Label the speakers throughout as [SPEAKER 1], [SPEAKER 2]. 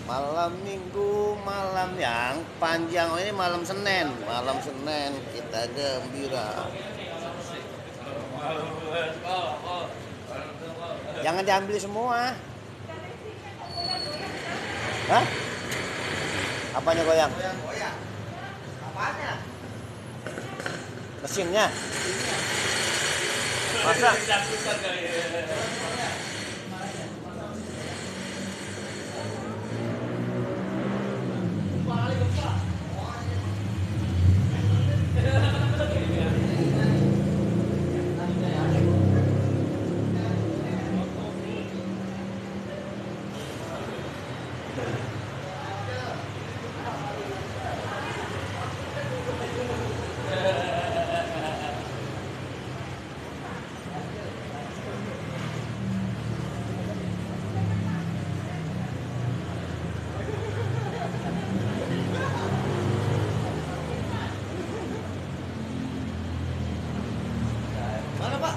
[SPEAKER 1] Malam Minggu, malam yang panjang. Oh, ini malam Senin. Malam Senin kita gembira. Jangan diambil semua. Hah? Apanya goyang?
[SPEAKER 2] Goyang-goyang. Apanya?
[SPEAKER 1] Mesinnya. Masa?
[SPEAKER 2] Mana, Pak?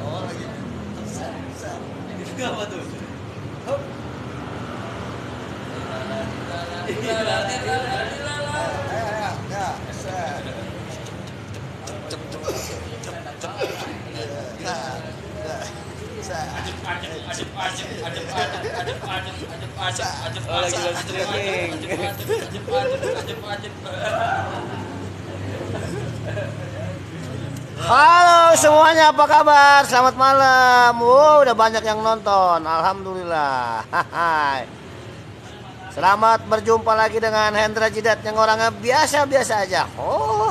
[SPEAKER 2] Oh, lagi. Itu apa tuh? Hop.
[SPEAKER 1] Oh, lagi live streaming. Halo semuanya, apa kabar? Selamat malam. Wow, udah banyak yang nonton. Alhamdulillah. Hai. Selamat berjumpa lagi dengan Hendra Jidat yang orangnya biasa-biasa aja. Oh.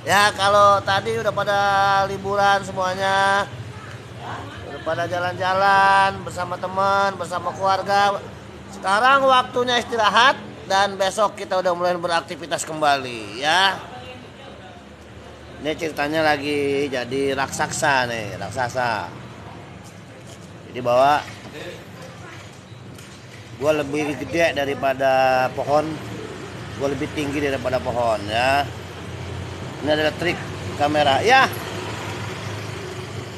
[SPEAKER 1] Ya, kalau tadi udah pada liburan semuanya. Udah pada jalan-jalan bersama teman, bersama keluarga. Sekarang waktunya istirahat dan besok kita udah mulai beraktivitas kembali ya. Ini ceritanya lagi jadi raksasa nih, raksasa. Jadi bawa gue lebih gede daripada pohon, gue lebih tinggi daripada pohon ya. Ini adalah trik kamera ya.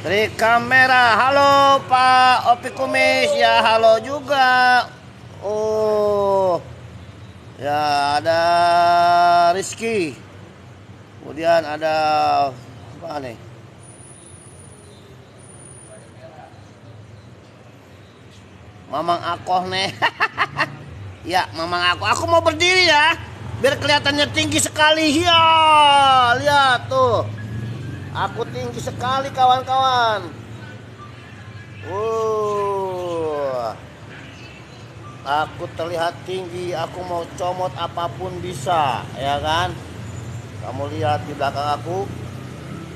[SPEAKER 1] Trik kamera. Halo Pak Opi Kumis ya, halo juga. Oh ya, ada Rizky. Kemudian ada apa nih? Mamang Akoh nih. Ya, Mamang Akoh. Aku mau berdiri ya, biar kelihatannya tinggi sekali. Ya, lihat tuh. Aku tinggi sekali kawan-kawan. Aku terlihat tinggi. Aku mau comot apapun bisa, ya kan? Kamu lihat di belakang aku,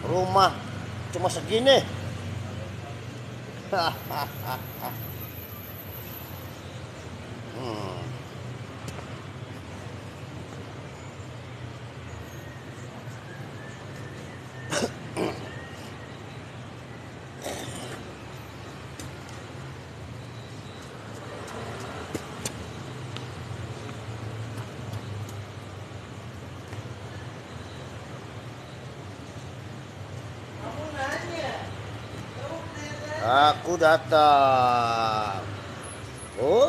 [SPEAKER 1] rumah cuma segini. Aku datang. Oh.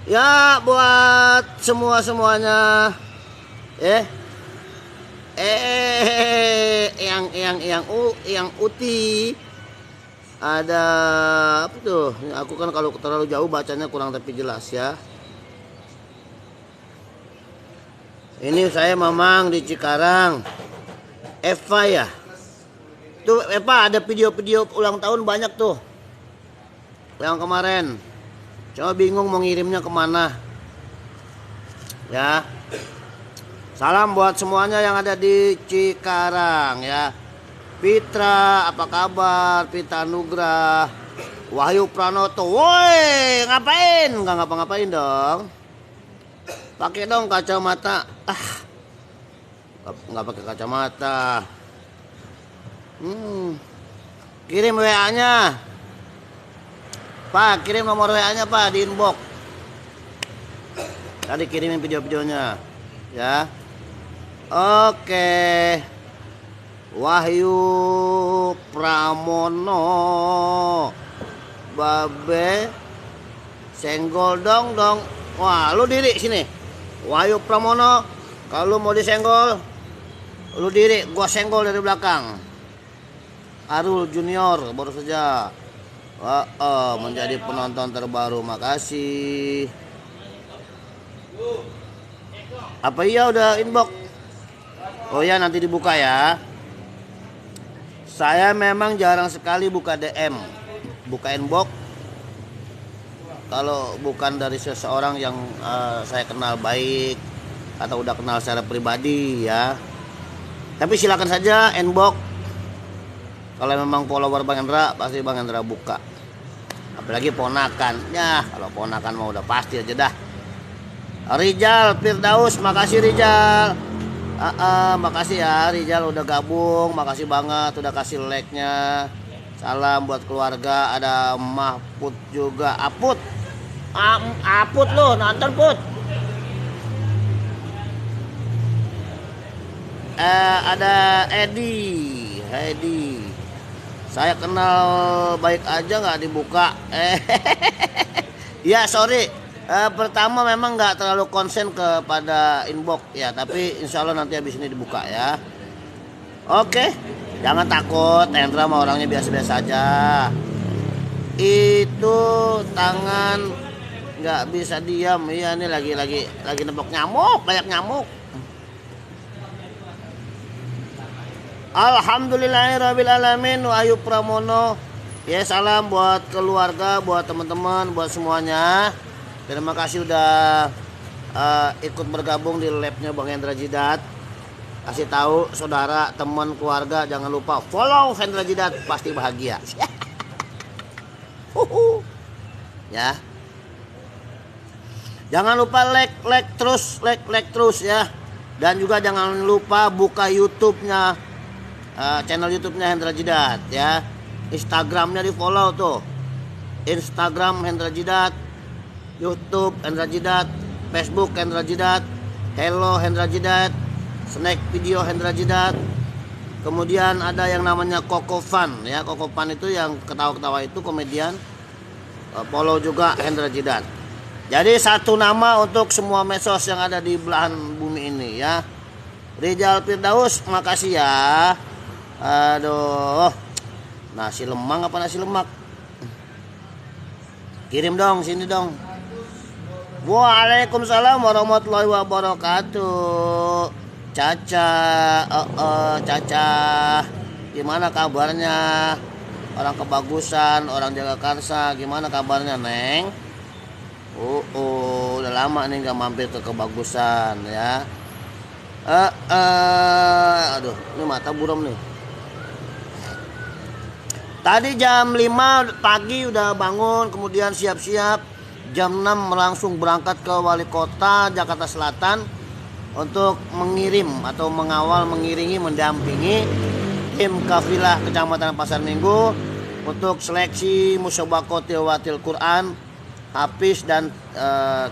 [SPEAKER 1] Ya, buat semuanya. Yang uti. Ada apa tuh? Aku kan kalau terlalu jauh bacanya kurang tapi jelas ya. Ini saya Mamang di Cikarang. Eva ya. Tuh Eva, ada video-video ulang tahun banyak tuh. Yang kemarin. Cuma bingung mau ngirimnya kemana. Ya. Salam buat semuanya yang ada di Cikarang ya. Fitra, apa kabar? Fitra Nugrah, Wahyu Pranoto. Woi, ngapain? Enggak ngapa-ngapain dong. Pakai dong kacamata. Nggak pakai kacamata. Kirim WA-nya. Pak, kirim nomor WA-nya Pak di inbox. Tadi kirimin video-videonya. Ya. Oke. Wahyu Pramono, Babe senggol dong. Wah, lu diri sini. Wahyu Pramono, kalau mau disenggol, lu diri, gua senggol dari belakang. Arul Junior baru saja menjadi penonton terbaru, makasih. Apa iya udah inbox? Oh ya, nanti dibuka ya. Saya memang jarang sekali buka DM, buka inbox kalau bukan dari seseorang yang saya kenal baik atau udah kenal secara pribadi ya. Tapi silakan saja inbox. Kalau memang follower Bang Hendra, pasti Bang Hendra buka. Apalagi ponakan. Ya, kalau ponakan mah udah pasti aja dah. Rijal Firdaus, makasih Rijal. Makasih ya Rijal udah gabung, makasih banget udah kasih like-nya. Salam buat keluarga, ada Mahput juga. Aput lo nonton Put. Ada Edi. Saya kenal baik aja nggak dibuka. Ya sorry. Pertama memang nggak terlalu konsen kepada inbox ya, tapi insya Allah nanti habis ini dibuka ya. Oke, jangan takut, Hendra mah orangnya biasa-biasa aja. Itu tangan nggak bisa diam, iya ini lagi nembok nyamuk, banyak nyamuk. Alhamdulillahirrabbilalamin. Wahyu Pramono ya, salam buat keluarga, buat teman-teman, buat semuanya. Terima kasih udah ikut bergabung di labnya Bang Hendra Jidat. Kasih tahu saudara, teman, keluarga, jangan lupa follow Hendra Jidat, pasti bahagia. Ya. Jangan lupa like terus ya. Dan juga jangan lupa buka YouTube-nya, channel YouTube-nya Hendra Jidat ya. Instagram-nya di follow tuh. Instagram Hendra Jidat, YouTube Hendra Jidat, Facebook Hendra Jidat, Hello Hendra Jidat, Snack Video Hendra Jidat. Kemudian ada yang namanya Koko Fun ya. Koko Fun itu yang ketawa-ketawa itu komedian. Follow juga Hendra Jidat. Jadi satu nama untuk semua medsos yang ada di belahan bumi ini ya. Rijal Firdaus, makasih ya. Aduh, nasi lemang apa nasi lemak? Kirim dong, sini dong. Waalaikumsalam warahmatullahi wabarakatuh. Caca, Caca, gimana kabarnya? Orang kebagusan, orang Jagakarsa, gimana kabarnya Neng? Udah lama nih nggak mampir ke kebagusan ya. Aduh, ini mata buram nih. Tadi jam 5 pagi udah bangun, kemudian siap-siap. Jam 6 langsung berangkat ke Wali Kota Jakarta Selatan untuk mengirim atau mengiringi, mendampingi tim kafilah Kecamatan Pasar Minggu untuk seleksi musobaqah tilawatil Quran, hafiz dan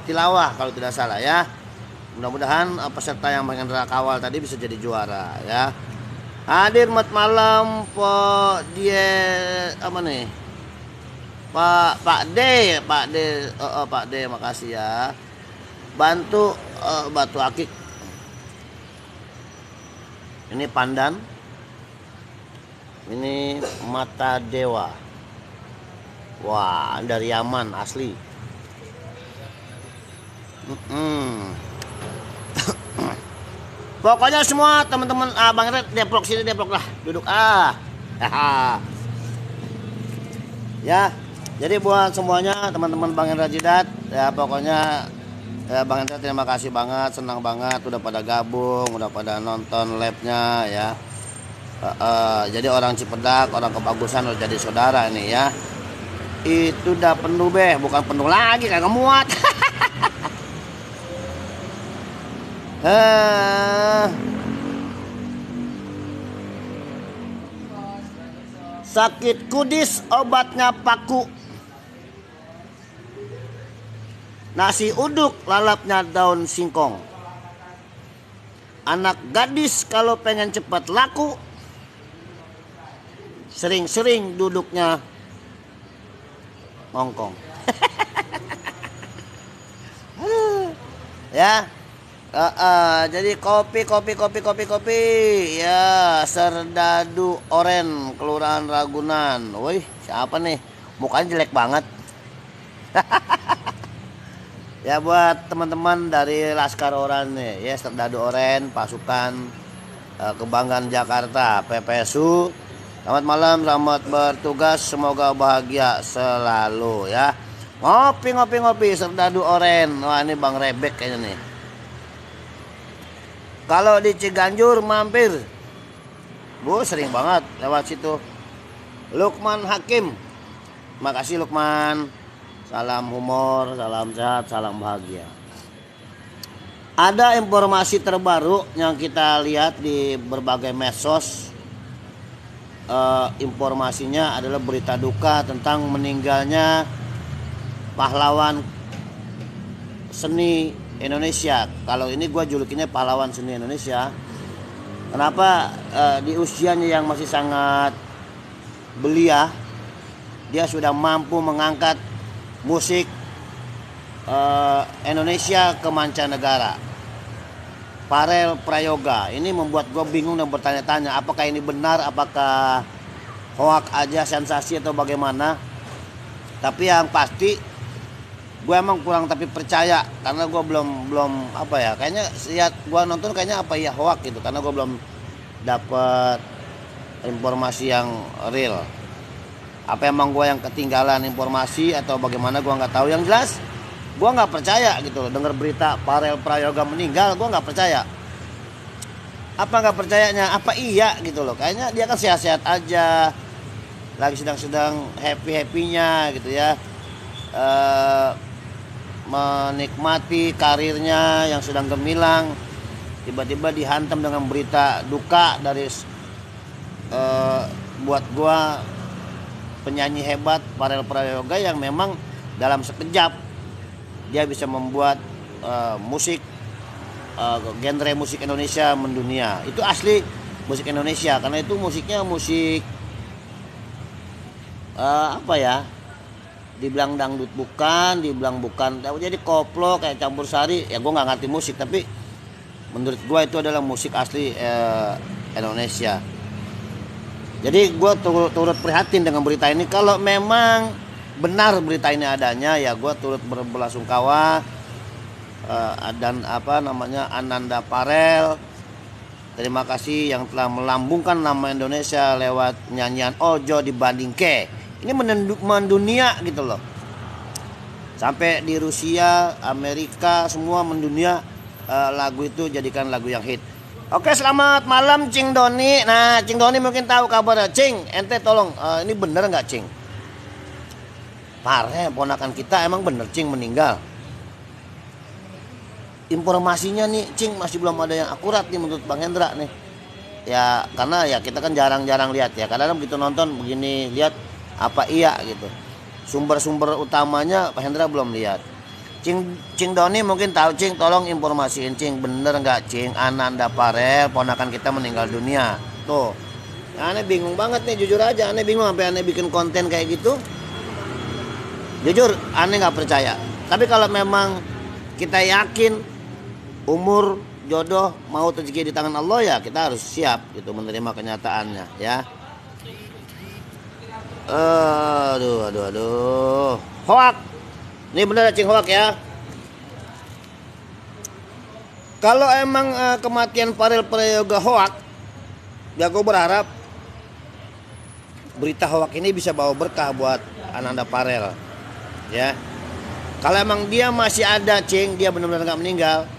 [SPEAKER 1] tilawah kalau tidak salah ya. Mudah-mudahan peserta yang Bang Hendra kawal tadi bisa jadi juara ya. Hadir malam apa nih? Pak D, makasih ya. Bantu batu akik. Ini pandan. Ini mata dewa. Wah, dari Yaman asli. Pokoknya semua teman-teman Bang Red deplok sini, deplok lah, duduk ya. Jadi buat semuanya teman-teman Bang Hendra Jidat ya, pokoknya ya, Bang Hendra terima kasih banget, senang banget udah pada gabung, udah pada nonton labnya ya. Jadi orang Cipedak, orang kebagusan udah jadi saudara nih ya. Itu udah penuh bukan penuh lagi, kagak muat. Sakit kudis obatnya paku. Nasi uduk lalapnya daun singkong. Anak gadis kalau pengen cepat laku, sering-sering duduknya ngongkong. Ya. Jadi kopi ya, Serdadu Oren, Kelurahan Ragunan. Wih, siapa nih? Mukanya jelek banget. Ya, buat teman-teman dari Laskar Oran nih, ya, Serdadu Oren, pasukan kebanggaan Jakarta, PPSU. Selamat malam, selamat bertugas, semoga bahagia selalu ya. Ngopi, Serdadu Oren. Wah, ini Bang Rebek kayaknya nih. Kalau di Ciganjur mampir, Bu, sering banget lewat situ. Lukman Hakim, makasih Lukman. Salam humor, salam sehat, salam bahagia. Ada informasi terbaru yang kita lihat di berbagai medsos. Informasinya adalah berita duka tentang meninggalnya pahlawan seni Indonesia. Kalau ini gue julukinnya pahlawan seni Indonesia. Kenapa? Di usianya yang masih sangat belia, dia sudah mampu mengangkat musik Indonesia ke mancanegara. Parel Prayoga. Ini membuat gue bingung dan bertanya-tanya, apakah ini benar, apakah hoak aja, sensasi atau bagaimana. Tapi yang pasti gue emang kurang tapi percaya, karena gue belum apa ya, kayaknya lihat gue nonton kayaknya apa ya hoak gitu, karena gue belum dapat informasi yang real. Apa emang gue yang ketinggalan informasi atau bagaimana, gue nggak tahu. Yang jelas gue nggak percaya gitu loh, dengar berita Parel Prayoga meninggal, gue nggak percaya. Apa nggak percayanya? Apa iya gitu loh, kayaknya dia kan sehat-sehat aja, lagi sedang happy-happynya gitu ya. Menikmati karirnya yang sedang gemilang, tiba-tiba dihantam dengan berita duka dari buat gua penyanyi hebat Parel Prayoga yang memang dalam sekejap dia bisa membuat musik genre musik Indonesia mendunia. Itu asli musik Indonesia, karena itu musiknya musik apa ya, dibilang dangdut bukan, dibilang bukan, jadi koplo kayak campur sari. Ya gue nggak ngerti musik, tapi menurut gue itu adalah musik asli Indonesia. Jadi gue turut prihatin dengan berita ini. Kalau memang benar berita ini adanya, ya gue turut berbelasungkawa. Dan apa namanya, Ananda Parel, terima kasih yang telah melambungkan nama Indonesia lewat nyanyian Ojo Dibandingke. Ini mendunia gitu loh. Sampai di Rusia, Amerika, semua mendunia, lagu itu jadikan lagu yang hit. Oke, selamat malam Cing Doni. Nah, Cing Doni mungkin tahu kabarnya. Cing, ente tolong, ini bener nggak Cing? Parah, ponakan kita emang bener Cing meninggal. Informasinya nih Cing masih belum ada yang akurat nih menurut Bang Hendra nih. Ya karena ya kita kan jarang-jarang lihat ya. Kadang-kadang begitu nonton begini lihat apa iya gitu. Sumber-sumber utamanya Pak Hendra belum lihat. Cing Doni mungkin tahu Cing, tolong informasiin Cing, bener nggak Cing Ananda Parel ponakan kita meninggal dunia. Tuh. Aneh bingung banget nih, jujur aja aneh bingung sampai aneh bikin konten kayak gitu. Jujur aneh nggak percaya. Tapi kalau memang kita yakin umur, jodoh, mau rezeki di tangan Allah, ya kita harus siap gitu menerima kenyataannya ya. Aduh. Hoak. Ini bener Cing, hoak ya. Kalau emang kematian Parel Prayoga hoak, ya gue berharap berita hoak ini bisa bawa berkah buat Ananda Parel. Ya. Kalau emang dia masih ada Cing, dia benar-benar gak meninggal,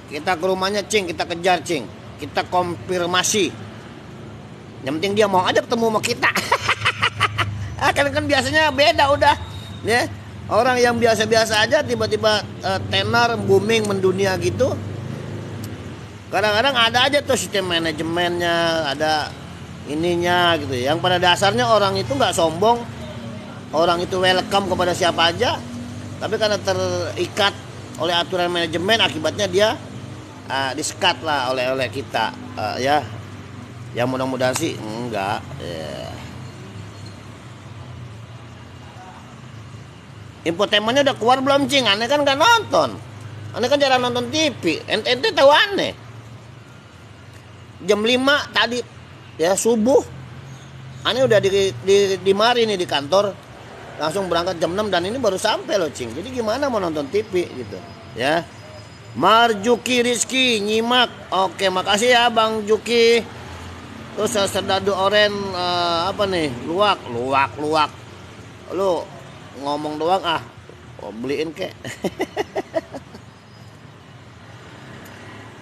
[SPEAKER 1] kita ke rumahnya Cing, kita kejar Cing, kita konfirmasi. Yang penting dia mau aja ketemu sama kita. Kan biasanya beda udah ya. Orang yang biasa-biasa aja tiba-tiba tenar booming mendunia gitu. Kadang-kadang ada aja tuh sistem manajemennya, ada ininya gitu. Yang pada dasarnya orang itu nggak sombong, orang itu welcome kepada siapa aja. Tapi karena terikat oleh aturan manajemen, akibatnya dia di-skat lah oleh kita ya. Ya mudah-mudahan sih enggak ya. Infotainmentnya udah keluar belum cing? Aneh kan nggak nonton. Aneh kan jarang nonton TV. Ente tahu aneh. Jam 5 tadi ya subuh. Aneh udah di mari nih di kantor. Langsung berangkat jam 6 dan ini baru sampai loh cing. Jadi gimana mau nonton TV gitu ya. Marjuki Rizky nyimak. Oke makasih ya Bang Juki. Terus serdadu oren apa nih? Luwak. Lu ngomong doang beliin kek.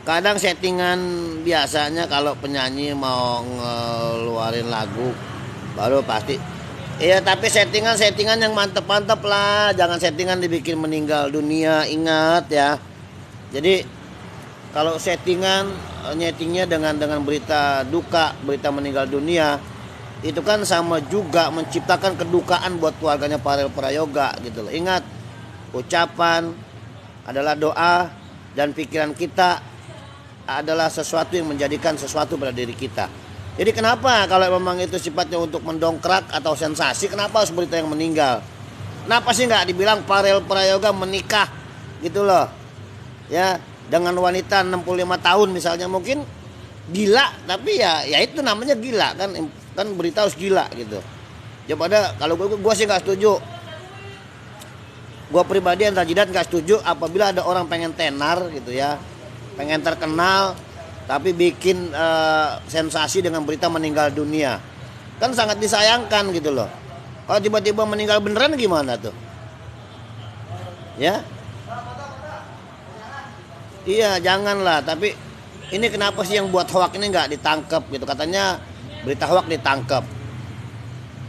[SPEAKER 1] Kadang settingan biasanya kalau penyanyi mau ngeluarin lagu baru pasti. Iya tapi settingan yang mantep lah. Jangan settingan dibikin meninggal dunia. Ingat ya. Jadi kalau settingan nyetingnya dengan berita duka, berita meninggal dunia, itu kan sama juga menciptakan kedukaan buat keluarganya Farel Prayoga gitu loh. Ingat, ucapan adalah doa dan pikiran kita adalah sesuatu yang menjadikan sesuatu pada diri kita. Jadi kenapa kalau memang itu sifatnya untuk mendongkrak atau sensasi, kenapa harus berita yang meninggal? Kenapa sih nggak dibilang Farel Prayoga menikah gitu loh? Ya, dengan wanita 65 tahun misalnya, mungkin gila tapi ya itu namanya gila kan berita harus gila gitu. Ya pada kalau gue sih nggak setuju. Gue pribadi yang jidat nggak setuju apabila ada orang pengen tenar gitu ya, pengen terkenal tapi bikin sensasi dengan berita meninggal dunia. Kan sangat disayangkan gitu loh. Kalau tiba-tiba meninggal beneran gimana tuh? Ya? Iya janganlah. Tapi ini kenapa sih yang buat hoak ini nggak ditangkap gitu? Katanya berita hoak ditangkap.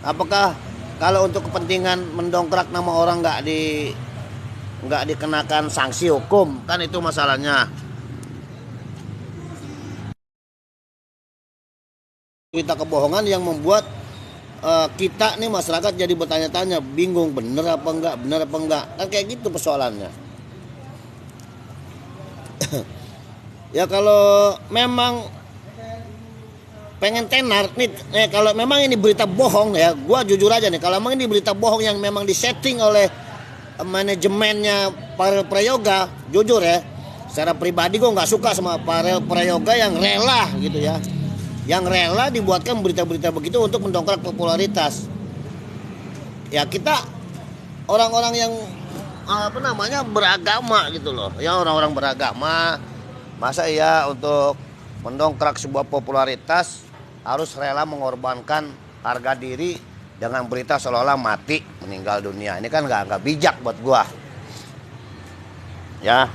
[SPEAKER 1] Apakah kalau untuk kepentingan mendongkrak nama orang nggak dikenakan sanksi hukum? Kan itu masalahnya. Berita kebohongan yang membuat kita nih masyarakat jadi bertanya-tanya, bingung bener apa enggak kan kayak gitu persoalannya. Ya kalau memang pengen tenar nih, kalau memang ini berita bohong ya, gua jujur aja nih, kalau memang ini berita bohong yang memang disetting oleh manajemennya Farel Prayoga, jujur ya, secara pribadi gua nggak suka sama Farel Prayoga yang rela gitu ya, yang rela dibuatkan berita-berita begitu untuk mendongkrak popularitas. Ya kita orang-orang yang beragama gitu loh, ya orang-orang beragama, masa iya untuk mendongkrak sebuah popularitas harus rela mengorbankan harga diri dengan berita seolah-olah mati meninggal dunia. Ini kan nggak bijak buat gua ya.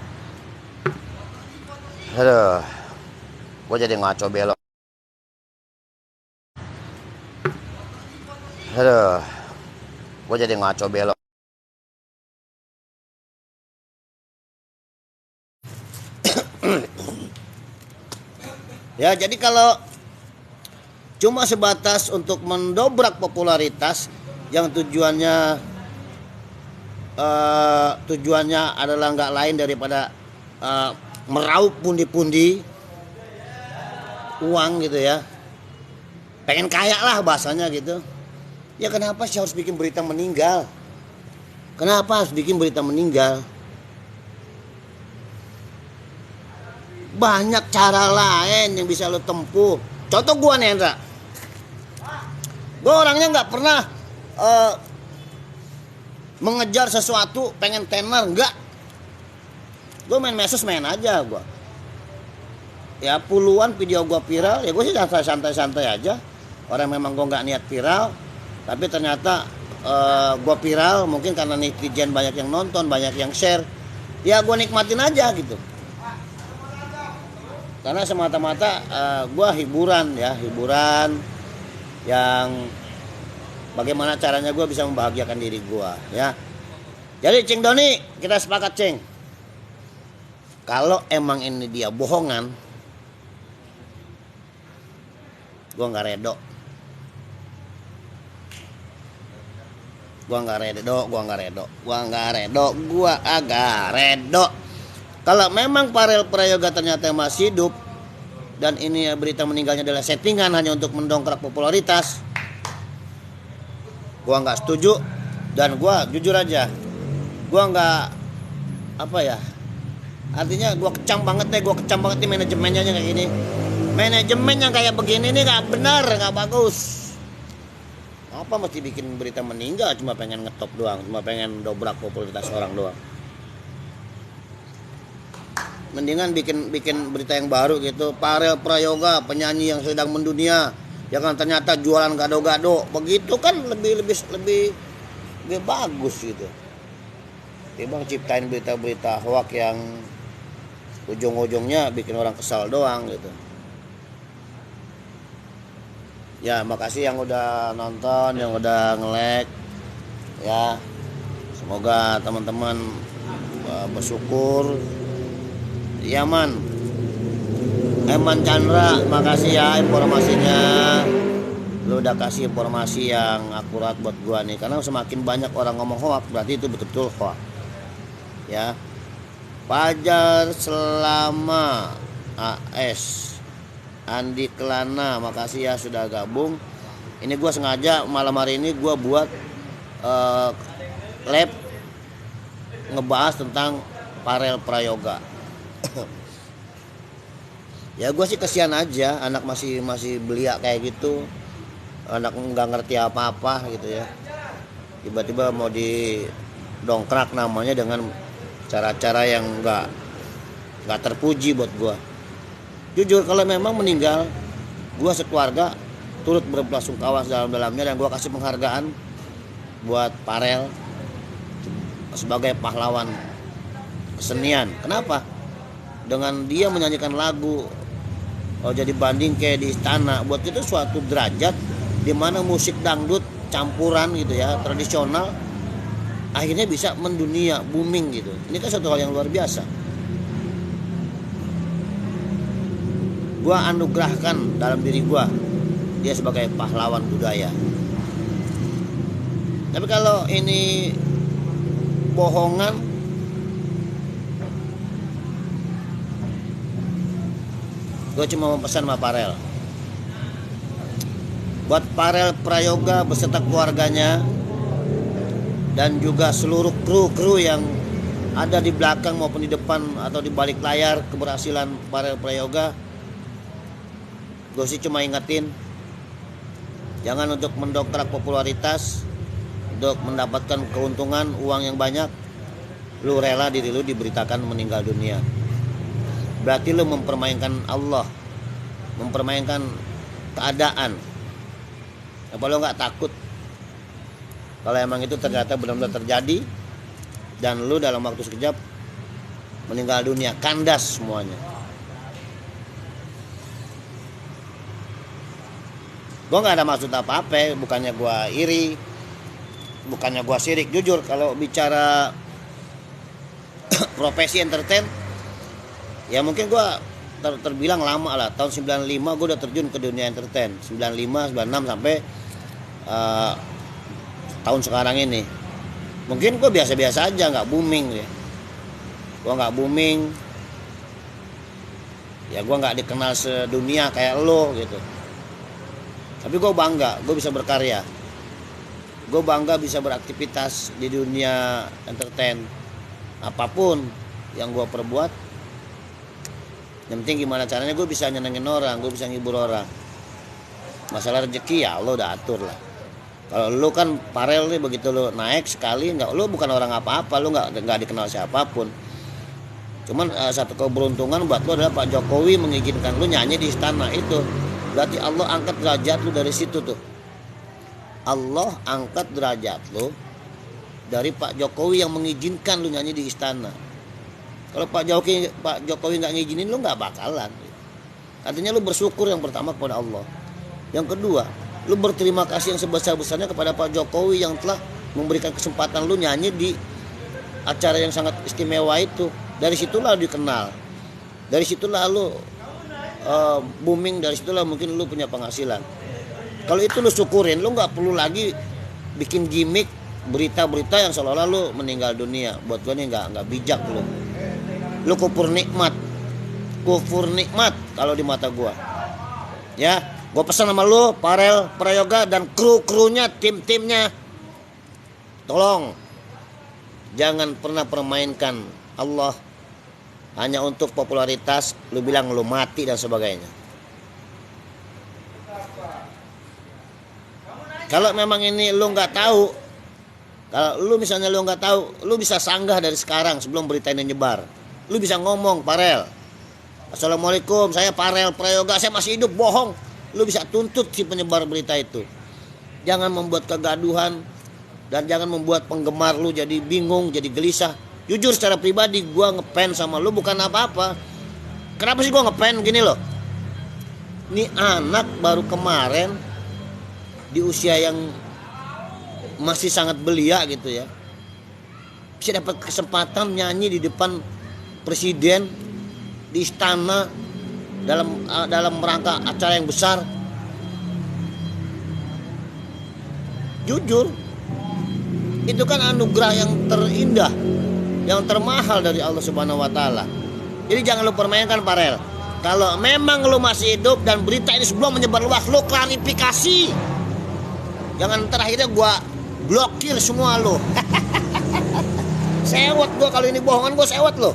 [SPEAKER 1] Aduh, gua jadi ngaco belok. Gua jadi ngaco belok. Ya jadi kalau cuma sebatas untuk mendobrak popularitas yang tujuannya adalah nggak lain daripada meraup pundi-pundi uang gitu ya, pengen kaya lah bahasanya gitu. Ya kenapa sih harus bikin berita meninggal? Kenapa harus bikin berita meninggal? Banyak cara lain yang bisa lo tempuh. Contoh gue nih Hendra, gue orangnya nggak pernah mengejar sesuatu pengen tenar, nggak. Gue main medsos main aja gue. Ya puluhan video gue viral, ya gue sih santai-santai aja. Orang memang gue nggak niat viral, tapi ternyata gue viral mungkin karena netizen banyak yang nonton, banyak yang share. Ya gue nikmatin aja gitu. Karena semata-mata gue hiburan yang bagaimana caranya gue bisa membahagiakan diri gue ya. Jadi Cing Doni, kita sepakat Cing, kalau emang ini dia bohongan, gue nggak redo. Gue agak redo. Kalau memang Farel Prayoga ternyata masih hidup dan ini berita meninggalnya adalah settingan hanya untuk mendongkrak popularitas, gua nggak setuju. Dan gua jujur aja, gua nggak apa ya, artinya gua kecam banget nih manajemennya kayak gini. Manajemen yang kayak begini nih nggak benar, nggak bagus. Apa mesti bikin berita meninggal cuma pengen ngetop doang, cuma pengen dobrak popularitas orang doang. Mendingan bikin berita yang baru gitu. Parel Prayoga, penyanyi yang sedang mendunia, jangan ternyata jualan gado-gado. Begitu kan lebih bagus gitu. Timbang ciptain berita-berita hoak yang ujung-ujungnya bikin orang kesal doang gitu. Ya, makasih yang udah nonton, yang udah nge-like. Ya, semoga teman-teman bersyukur. Ya Man, Eman Chandra, makasih ya informasinya. Lu udah kasih informasi yang akurat buat gua nih. Karena semakin banyak orang ngomong hoak, berarti itu betul-betul hoak. Ya, Fajar Selama AS, Andi Kelana, makasih ya sudah gabung. Ini gue sengaja malam hari ini gue buat lab ngebahas tentang Parel Prayoga. Ya gue sih kesian aja, anak masih belia kayak gitu, anak nggak ngerti apa-apa gitu ya. Tiba-tiba mau didongkrak namanya dengan cara-cara yang nggak terpuji buat gue. Jujur kalau memang meninggal, gue sekeluarga turut berbelasungkawa dalam-dalamnya, dan gue kasih penghargaan buat Parel sebagai pahlawan kesenian. Kenapa? Dengan dia menyanyikan lagu jadi banding kayak di istana, buat itu suatu derajat di mana musik dangdut campuran gitu ya, tradisional, akhirnya bisa mendunia, booming gitu. Ini kan satu hal yang luar biasa. Gua anugerahkan dalam diri gua dia sebagai pahlawan budaya. Tapi kalau ini bohongan, gua cuma mau pesan sama Parel. Buat Parel Prayoga beserta keluarganya dan juga seluruh kru yang ada di belakang maupun di depan atau di balik layar keberhasilan Parel Prayoga, gue sih cuma ingetin, jangan untuk mendongkrak popularitas, untuk mendapatkan keuntungan uang yang banyak, lu rela diri lu diberitakan meninggal dunia. Berarti lu mempermainkan Allah, mempermainkan keadaan. Apa lu gak takut kalau emang itu ternyata benar-benar terjadi dan lu dalam waktu sekejap meninggal dunia, kandas semuanya. Gue gak ada maksud apa-apa, bukannya gue iri, bukannya gue sirik. Jujur kalau bicara profesi entertain, ya mungkin gue terbilang lama lah. Tahun 95 gue udah terjun ke dunia entertain, 95, 96 sampai tahun sekarang ini. Mungkin gue biasa-biasa aja, gak booming ya. Gue gak booming, ya gue gak dikenal sedunia kayak lo gitu. Tapi gue bangga, gue bisa berkarya. Gue bangga bisa beraktivitas di dunia entertain. Apapun yang gue perbuat, yang penting gimana caranya gue bisa nyenengin orang, gue bisa ngibur orang. Masalah rezeki ya lo udah atur lah. Kalau lo kan Parel nih, begitu lo naik sekali, lo bukan orang apa-apa, lo nggak dikenal siapapun. Cuman satu keberuntungan buat lo adalah Pak Jokowi mengizinkan lo nyanyi di istana itu. Berarti Allah angkat derajat lu dari situ tuh. Allah angkat derajat lu dari Pak Jokowi yang mengizinkan lu nyanyi di istana. Kalau Pak Jokowi nggak ngizinin lu nggak bakalan. Artinya lu bersyukur yang pertama kepada Allah. Yang kedua, lu berterima kasih yang sebesar-besarnya kepada Pak Jokowi yang telah memberikan kesempatan lu nyanyi di acara yang sangat istimewa itu. Dari situlah lu dikenal. Dari situlah lu booming, dari situlah mungkin lu punya penghasilan. Kalau itu lu syukurin, lu nggak perlu lagi bikin gimmick berita-berita yang seolah-olah lu meninggal dunia. Buat gue nih nggak bijak lu. Lu kupur nikmat. kufur nikmat kalau di mata gua. Ya, gua pesan sama lu, Farel Prayoga dan kru-krunya, tim-timnya. Tolong jangan pernah permainkan Allah hanya untuk popularitas, lu bilang lu mati dan sebagainya. Kalau memang ini lu nggak tahu, kalau lu misalnya lu nggak tahu, lu bisa sanggah dari sekarang sebelum berita ini nyebar. Lu bisa ngomong, Farel, assalamualaikum, saya Farel Prayoga, saya masih hidup, bohong. Lu bisa tuntut si penyebar berita itu. Jangan membuat kegaduhan dan jangan membuat penggemar lu jadi bingung, jadi gelisah. Jujur secara pribadi gua ngefans sama lu bukan apa-apa. Kenapa sih gua ngefans gini loh? Ini anak baru kemarin di usia yang masih sangat belia gitu ya, bisa dapat kesempatan nyanyi di depan presiden di istana dalam rangka acara yang besar. Jujur, itu kan anugerah yang terindah, yang termahal dari Allah Subhanahu wa taala. Jadi jangan lu permainkan, Farel. Kalau memang lu masih hidup dan berita ini sebelum menyebar luas, lu klarifikasi. Jangan ntar akhirnya gua blokir semua lu. Sewot gua kalau ini bohongan, gua sewot lo.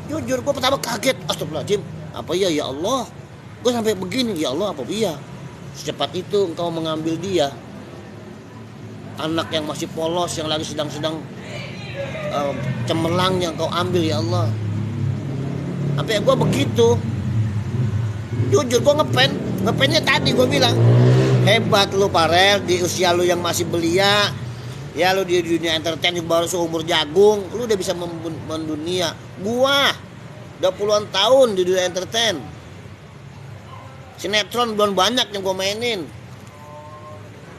[SPEAKER 1] Jujur gua pertama kaget, astagfirullahaladzim. Apa iya ya Allah? Gua sampai begini, ya Allah, apa iya? Secepat itu engkau mengambil dia. Anak yang masih polos, yang lagi sedang cemerlang yang kau ambil, ya Allah. Sampai gue begitu. Jujur gue ngepennya tadi gue bilang, hebat lu Farel, di usia lu yang masih belia, ya lu di dunia entertain baru seumur jagung, lu udah bisa mendunia. Gua udah puluhan tahun di dunia entertain, sinetron belum banyak yang gue mainin,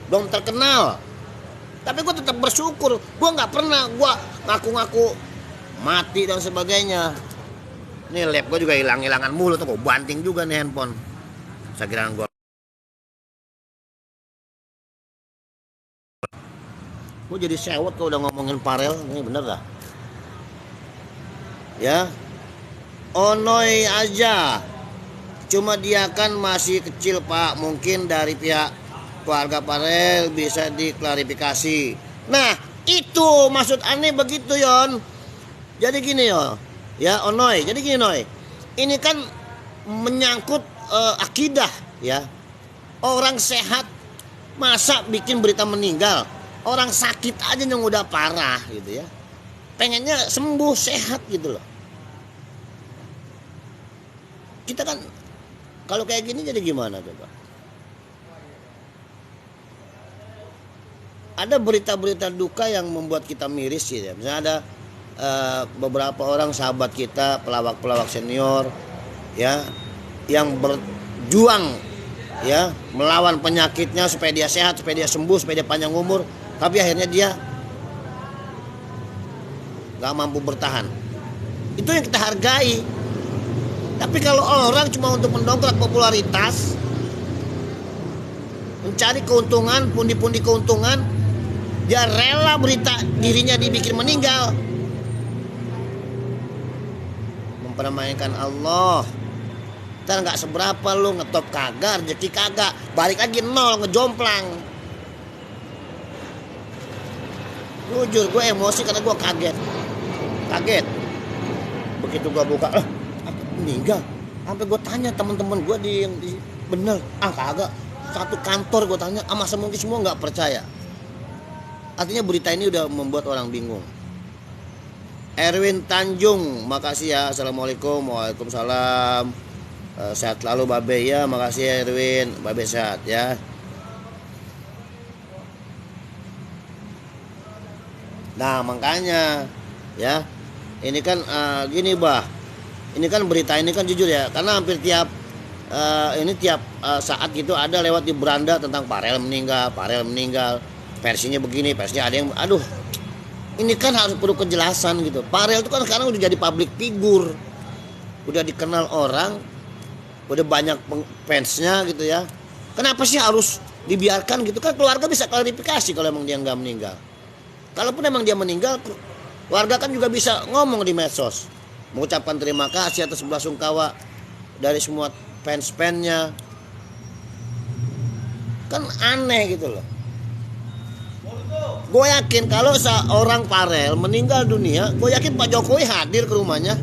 [SPEAKER 1] belum terkenal. Tapi gue tetap bersyukur. Gue nggak pernah gue ngaku-ngaku mati dan sebagainya. Nih lab gue juga hilang-hilangan mulu tuh. Gue banting juga nih handphone. Sekiraan gue. Gue jadi sewot kalau udah ngomongin Farel. Ini bener dah. Ya. Onoy aja. Cuma dia kan masih kecil Pak. Mungkin dari pihak keluarga Farel bisa diklarifikasi. Nah, itu maksud aneh begitu, Yon. Jadi gini yo. Ya, Onoy. Jadi gini, Noy. Ini kan menyangkut akidah, ya. Orang sehat masa bikin berita meninggal. Orang sakit aja yang udah parah gitu ya. Pengennya sembuh, sehat gitu loh. Kita kan kalau kayak gini jadi gimana coba? Ada berita-berita duka yang membuat kita miris sih ya. Misalnya ada beberapa orang sahabat kita, pelawak-pelawak senior ya, yang berjuang ya melawan penyakitnya supaya dia sehat, supaya dia sembuh, supaya dia panjang umur, tapi akhirnya dia gak mampu bertahan. Itu yang kita hargai. Tapi kalau orang cuma untuk mendongkrak popularitas, mencari keuntungan, pundi-pundi keuntungan, dia rela berita dirinya dibikin meninggal. Mempermainkan Allah. Ntar gak seberapa lu ngetop kagak, rezeki kagak, balik lagi nol, ngejomplang. Jujur gue emosi karena gue kaget. Begitu gue buka, meninggal. Sampai gue tanya teman-teman gue di bener, kagak. Satu kantor gue tanya, masa mungkin semua nggak percaya. Artinya berita ini udah membuat orang bingung. Erwin Tanjung, makasih ya. Assalamualaikum. Waalaikumsalam. Sehat selalu Babe ya. Makasih ya Erwin. Babe sehat ya. Nah makanya ya, ini kan gini bah, ini kan berita ini kan jujur ya, karena hampir tiap saat gitu ada lewat di beranda tentang Farel meninggal, versinya begini, versinya ada yang, aduh, ini kan harus perlu kejelasan gitu. Farel itu kan sekarang udah jadi public figure, udah dikenal orang, udah banyak fansnya gitu ya. Kenapa sih harus dibiarkan gitu? Kan keluarga bisa klarifikasi kalau emang dia nggak meninggal. Kalaupun emang dia meninggal, warga kan juga bisa ngomong di medsos, mengucapkan terima kasih atas belasungkawa dari semua fans-fansnya. Kan aneh gitu loh. Gue yakin kalau seorang Farel meninggal dunia, gue yakin Pak Jokowi hadir ke rumahnya.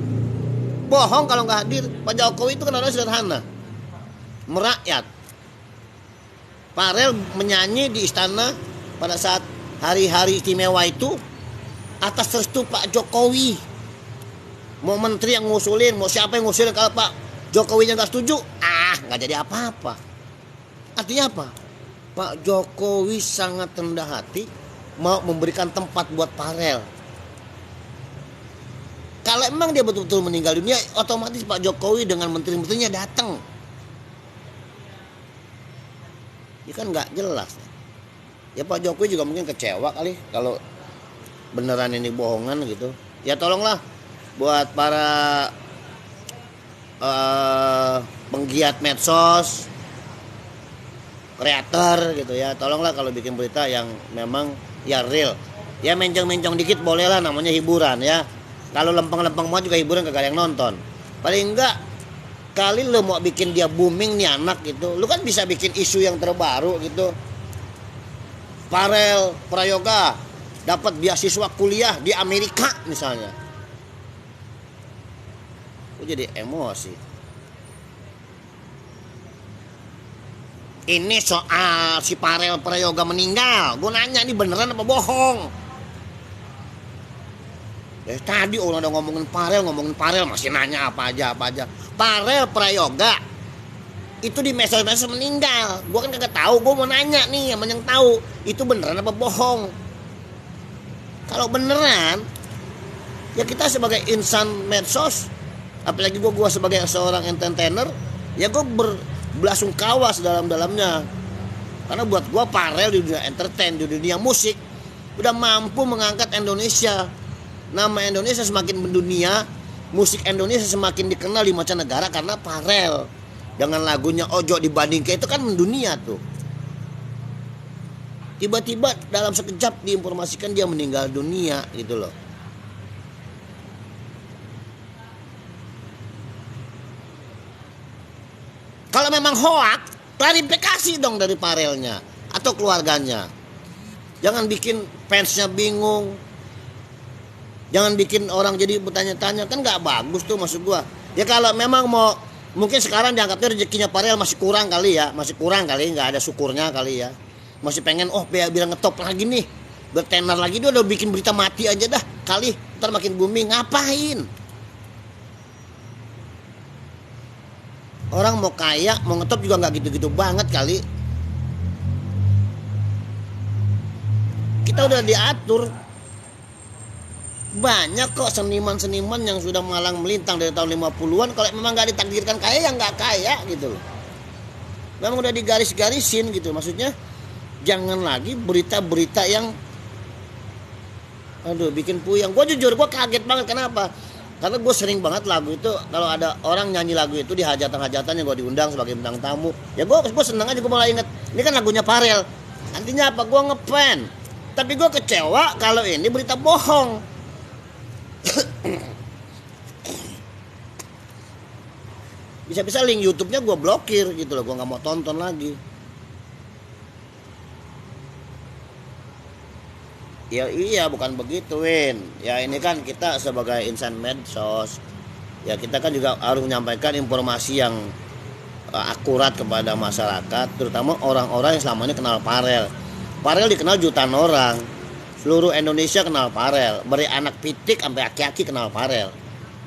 [SPEAKER 1] Bohong kalau nggak hadir. Pak Jokowi itu kan orang sederhana, merakyat. Farel menyanyi di istana pada saat hari-hari istimewa itu atas restu Pak Jokowi. Mau menteri yang ngusulin, mau siapa yang ngusulin, kalau Pak Jokowinya nggak setuju, nggak jadi apa-apa. Artinya apa? Pak Jokowi sangat rendah hati mau memberikan tempat buat Farel. Kalau emang dia betul-betul meninggal dunia, otomatis Pak Jokowi dengan menteri-menterinya datang. Ini kan nggak jelas. Ya Pak Jokowi juga mungkin kecewa kali kalau beneran ini bohongan gitu. Ya tolonglah buat para penggiat medsos, kreator gitu ya, tolonglah kalau bikin berita yang memang ya real. Ya mencong-mencong dikit boleh lah, namanya hiburan ya. Kalau lempeng-lempeng banget juga hiburan, kagak ada yang nonton. Paling enggak kali lo mau bikin dia booming nih anak gitu, lu kan bisa bikin isu yang terbaru gitu. Farel Prayoga dapat beasiswa kuliah di Amerika misalnya. Gue jadi emosi. Ini soal si Farel Prayoga meninggal. Gue nanya ini beneran apa bohong? Tadi orang udah ngomongin Farel masih nanya apa aja. Farel Prayoga itu di medsos meninggal. Gue kan kagak tahu. Gue mau nanya nih sama yang tahu, itu beneran apa bohong? Kalau beneran, ya kita sebagai insan medsos, apalagi gue sebagai seorang entertainer, ya gue berbelasungkawa sedalam-dalamnya. Karena buat gue Farel di dunia entertain, di dunia musik udah mampu mengangkat Indonesia. Nama Indonesia semakin mendunia, musik Indonesia semakin dikenal di mancanegara karena Farel. Dengan lagunya Ojo dibandingkan itu kan mendunia tuh. Tiba-tiba dalam sekejap diinformasikan dia meninggal dunia gitu loh. Kalau memang hoax, klarifikasi dong dari Farelnya atau keluarganya. Jangan bikin fansnya bingung. Jangan bikin orang jadi bertanya-tanya, kan nggak bagus tuh maksud gua. Ya kalau memang mau, mungkin sekarang dianggapnya rezekinya Farel masih kurang kali ya, nggak ada syukurnya kali ya. Masih pengen biar ngetop lagi nih, bertenar lagi, dia udah bikin berita mati aja dah kali, ntar makin booming. Ngapain? Orang mau kaya, mau ngetop juga nggak gitu-gitu banget kali. Kita udah diatur. Banyak kok seniman-seniman yang sudah malang melintang dari tahun 50-an. Kalau memang gak ditakdirkan kaya, ya gak kaya gitu loh. Memang udah digaris-garisin gitu. Maksudnya jangan lagi berita-berita yang bikin puyeng. Gue jujur, gue kaget banget. Kenapa? Karena gue sering banget lagu itu, kalau ada orang nyanyi lagu itu di hajatan-hajatan yang gue diundang sebagai bintang tamu, ya gue seneng aja. Gue malah inget, ini kan lagunya Farel. Artinya apa? Gue ngefan. Tapi gue kecewa kalau ini berita bohong. Bisa-bisa link YouTube-nya gue blokir gitu loh, gue nggak mau tonton lagi. Ya iya, bukan begitu Win. Ya ini kan kita sebagai insan medsos, ya kita kan juga harus menyampaikan informasi yang akurat kepada masyarakat, terutama orang-orang yang selama ini kenal Farel. Farel dikenal jutaan orang. Seluruh Indonesia kenal Farel, dari anak pitik sampai aki-aki kenal Farel.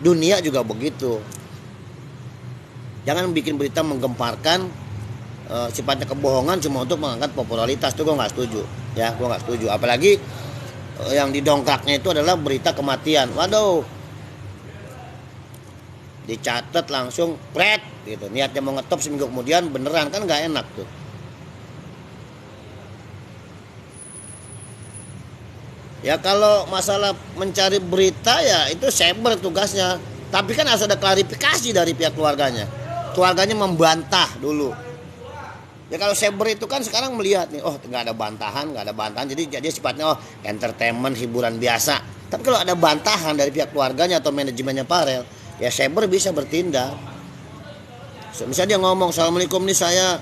[SPEAKER 1] Dunia juga begitu. Jangan bikin berita menggemparkan sifatnya kebohongan cuma untuk mengangkat popularitas. Itu gue nggak setuju. Ya, gue nggak setuju. Apalagi yang didongkraknya itu adalah berita kematian. Waduh, dicatat langsung pret gitu. Niatnya mau ngetop seminggu kemudian beneran, kan nggak enak tuh. Ya kalau masalah mencari berita ya itu cyber tugasnya. Tapi kan harus ada klarifikasi dari pihak keluarganya. Keluarganya membantah dulu. Ya kalau cyber itu kan sekarang melihat nih, nggak ada bantahan. Jadi sifatnya entertainment, hiburan biasa. Tapi kalau ada bantahan dari pihak keluarganya atau manajemennya Farel, ya cyber bisa bertindak. Misalnya dia ngomong, "Assalamualaikum nih, saya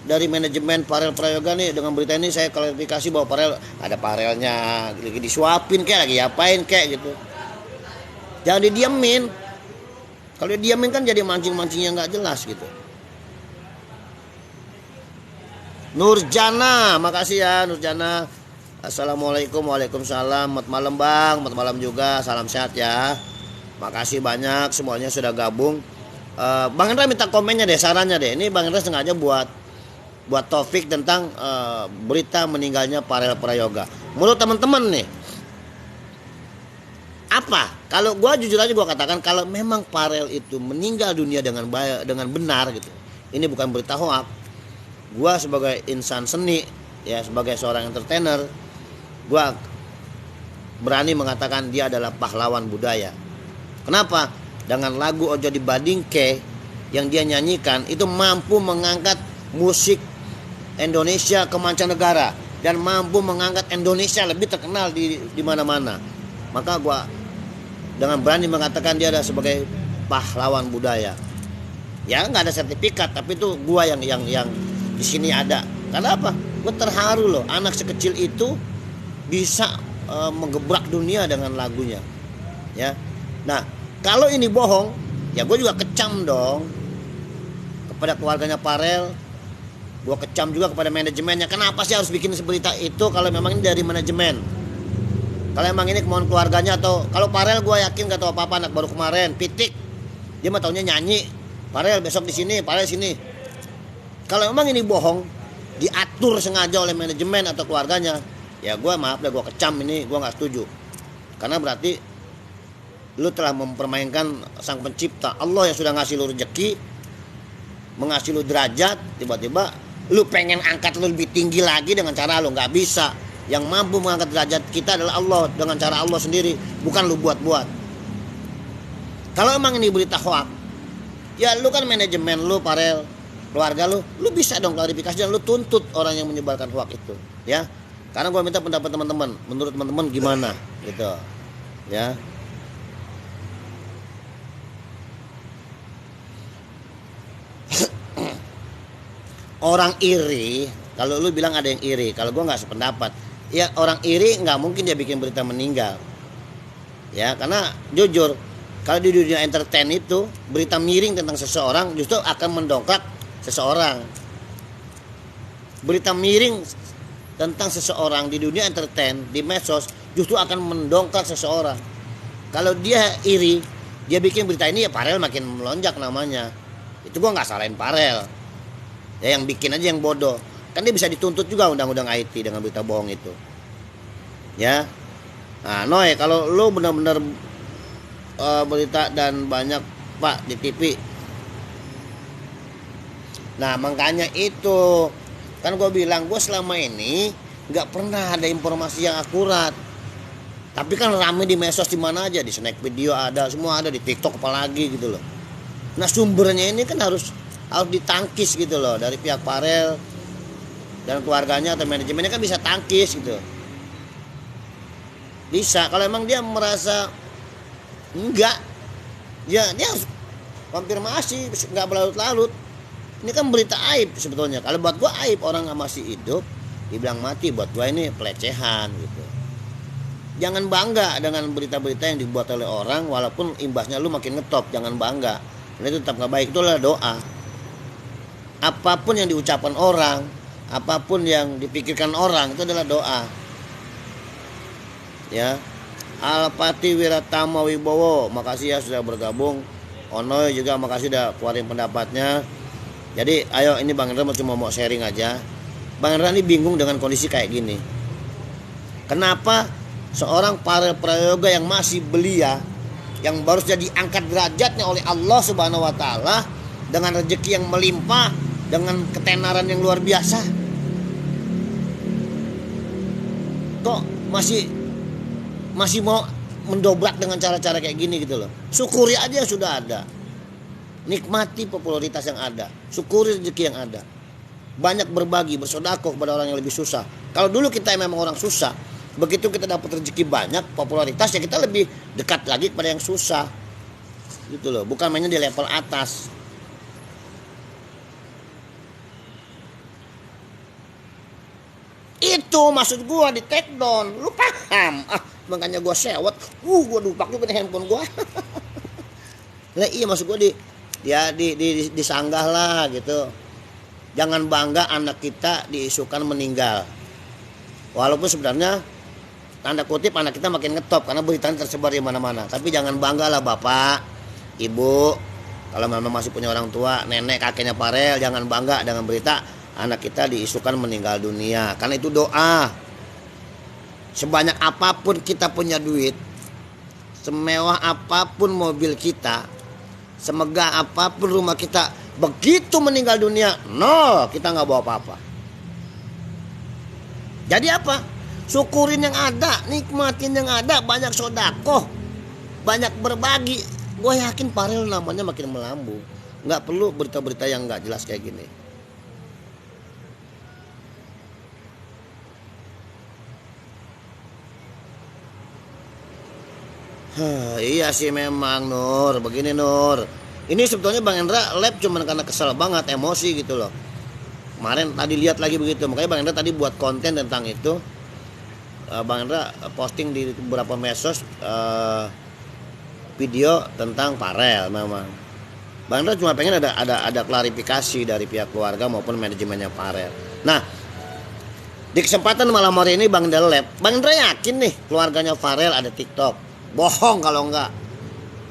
[SPEAKER 1] dari manajemen Parel Prayoga nih, dengan berita ini saya klarifikasi bahwa Parel ada Parelnya lagi disuapin kayak lagi apain kayak gitu." Jangan didiamin. Kalau didiamin kan jadi mancing-mancing yang nggak jelas gitu. Nurjana, makasih ya Nurjana. Assalamualaikum, waalaikumsalam. Selamat malam bang, selamat malam juga. Salam sehat ya. Makasih banyak semuanya sudah gabung. Bang Indra minta komennya deh, sarannya deh. Ini Bang Indra sengaja buat topik tentang berita meninggalnya Parel Prayoga. Menurut teman-teman nih, apa? Kalau gue jujur aja gue katakan, kalau memang Parel itu meninggal dunia dengan benar gitu, ini bukan berita hoak. Gue sebagai insan seni, ya sebagai seorang entertainer, gue berani mengatakan dia adalah pahlawan budaya. Kenapa? Dengan lagu Ojo Dibandingke yang dia nyanyikan itu mampu mengangkat musik Indonesia ke mancanegara dan mampu mengangkat Indonesia lebih terkenal di mana-mana. Maka gue dengan berani mengatakan dia adalah sebagai pahlawan budaya. Ya nggak ada sertifikat, tapi itu gue yang di sini ada. Karena apa? Gue terharu loh, anak sekecil itu bisa menggebrak dunia dengan lagunya. Ya. Nah, kalau ini bohong, ya gue juga kecam dong kepada keluarganya Parel. Gue kecam juga kepada manajemennya. Kenapa sih harus bikin berita itu kalau memang ini dari manajemen? Kalau emang ini kemauan keluarganya, atau kalau Parel gue yakin gak tahu apa-apa, anak baru kemarin, pitik. Dia mah taunya nyanyi. Parel besok di sini, Parel sini. Kalau memang ini bohong, diatur sengaja oleh manajemen atau keluarganya, ya gue maaf dah, gue kecam ini, gue nggak setuju. Karena berarti lu telah mempermainkan sang pencipta. Allah yang sudah ngasih lu rezeki, mengasih lu derajat, tiba-tiba lu pengen angkat lu lebih tinggi lagi dengan cara lu, nggak bisa. Yang mampu mengangkat derajat kita adalah Allah dengan cara Allah sendiri, bukan lu buat-buat. Kalau emang ini berita hoak, ya lu kan manajemen lu, Parel, keluarga lu bisa dong klarifikasi dan lu tuntut orang yang menyebarkan hoak itu, ya. Karena gue minta pendapat teman-teman, menurut teman-teman gimana, gitu, ya. Orang iri, kalau lu bilang ada yang iri, kalau gue nggak sependapat. Ya orang iri nggak mungkin dia bikin berita meninggal, ya. Karena jujur, kalau di dunia entertain itu berita miring tentang seseorang justru akan mendongkrak seseorang. Berita miring tentang seseorang di dunia entertain, di medsos, justru akan mendongkrak seseorang. Kalau dia iri, dia bikin berita ini, ya Parel makin melonjak namanya. Itu gua nggak salahin Parel. Ya yang bikin aja yang bodoh. Kan dia bisa dituntut juga undang-undang IT dengan berita bohong itu. Ya. Nah, Noy, kalau lu benar-benar berita dan banyak Pak di TV. Nah, makanya itu kan gue bilang, gue selama ini nggak pernah ada informasi yang akurat. Tapi kan rame di medsos di mana aja, di snack video ada, semua ada, di TikTok apalagi gitu loh. Nah, sumbernya ini kan harus ditangkis gitu loh, dari pihak Parel dan keluarganya atau manajemennya kan bisa tangkis gitu. Bisa, kalau emang dia merasa enggak, ya dia harus konfirmasi, nggak berlarut-larut. Ini kan berita aib sebetulnya. Kalau buat gua aib, orang nggak masih hidup dibilang mati, buat gua ini pelecehan gitu. Jangan bangga dengan berita-berita yang dibuat oleh orang, walaupun imbasnya lu makin ngetop. Jangan bangga, karena itu tetap nggak baik. Itu adalah doa. Apapun yang diucapkan orang, apapun yang dipikirkan orang, itu adalah doa. Ya. Alpati Wiratama Wibowo, makasih ya sudah bergabung. Onoy juga makasih udah keluarin pendapatnya. Jadi ayo, ini Bang Indra cuma mau sharing aja. Bang Indra ini bingung dengan kondisi kayak gini. Kenapa seorang Parel Prayoga yang masih belia, yang baru saja diangkat derajatnya oleh Allah Subhanahu wa taala dengan rezeki yang melimpah, dengan ketenaran yang luar biasa, kok masih mau mendobrak dengan cara-cara kayak gini gitu loh. Syukuri aja yang sudah ada. Nikmati popularitas yang ada, syukuri rezeki yang ada. Banyak berbagi, bersedekah kepada orang yang lebih susah. Kalau dulu kita memang orang susah, begitu kita dapat rezeki banyak, popularitas, ya kita lebih dekat lagi kepada yang susah. Gitu loh, bukan mainnya di level atas. Itu maksud gua di take down. Lu paham? Makanya gua sewot. Gua dupak juga di handphone gua. Lah iya maksud gua disanggah lah gitu. Jangan bangga anak kita diisukan meninggal. Walaupun sebenarnya tanda kutip anak kita makin ngetop karena beritanya tersebar di mana-mana. Tapi jangan bangga lah Bapak, Ibu. Kalau memang masih punya orang tua, nenek, kakeknya Farel, jangan bangga dengan berita anak kita diisukan meninggal dunia. Karena itu doa. Sebanyak apapun kita punya duit, semewah apapun mobil kita, semegah apapun rumah kita, begitu meninggal dunia, no, kita nggak bawa apa-apa. Jadi apa? Syukurin yang ada, nikmatin yang ada, banyak sodakoh, banyak berbagi. Gue yakin Farel namanya makin melambung. Nggak perlu berita-berita yang nggak jelas kayak gini. Iya sih memang Nur, begini Nur. Ini sebetulnya Bang Hendra live cuman karena kesel banget, emosi gitu loh. Kemarin tadi lihat lagi begitu, makanya Bang Hendra tadi buat konten tentang itu. Bang Hendra posting di beberapa medsos video tentang Farel memang. Bang Hendra cuma pengen ada klarifikasi dari pihak keluarga maupun manajemennya Farel. Nah, di kesempatan malam hari ini Bang Hendra live, Bang Hendra yakin nih keluarganya Farel ada TikTok. Bohong kalau enggak.